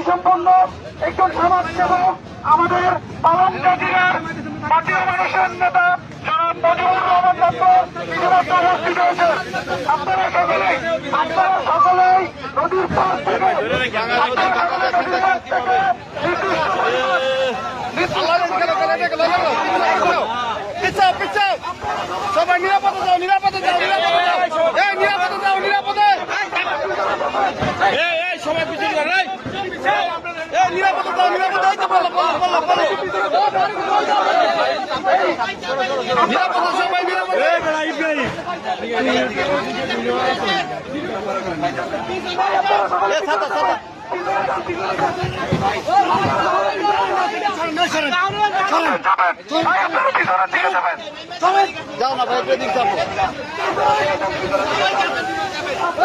সম্পন্ন একজন সমাজসেবক আমাদের পালং জাতির মাটির মানুষের নেতা জনাব মজিবুর রহমান দত্ত ইতিমধ্যে উপস্থিত হয়েছেন। আপনারা সকলেই নদীর পাশ থেকে সবাই নিরাপদে যাও, নিরাপদে যাও, নিরাপদে যাও, এই নিরাপদে যাও, নিরাপদে সবাই পিছিয়ে যাও, এই নিরাপদে যাও, নিরাপদে এই তো বলো নিরাপদে সবাই নিরাপদে ছাতা ছাতা যাও না ভাই দিক যাবো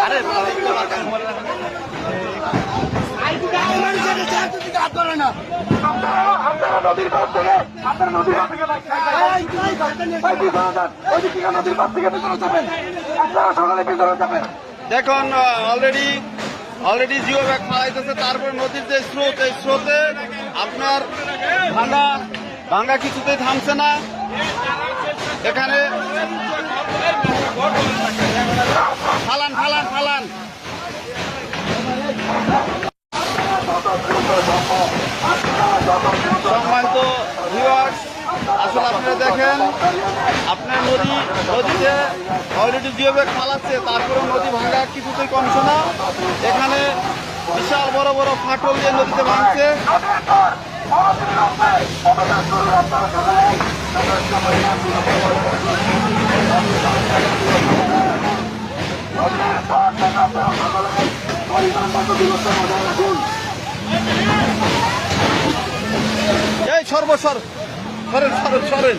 আরে নদীর পাশ থেকে আপনারা নদীর পাশ থেকে নদীর পাশ থেকে ভিতরে যাবেন। আপনারা সকালে ভিতরে যাবেন। দেখুন অলরেডি জিও ব্যাগ ফালাইতেছে। তারপরে নদীর যে স্রোত, এই স্রোতে আপনার ভাঙ্গা কিছুতেই থামছে না। এখানে ফালান ফালান ফালান সম্মানিত ভিউয়ার্স, আসলে আপনারা দেখেন আপনার নদীতে অলরেডি জিও ব্যাগ ফালাচ্ছে, তারপরে নদী ভাঙা কিছুতেই কমছে না। এখানে বিশাল বড় বড় ফাটল দিয়ে নদীতে ভাঙছে। এই সরেন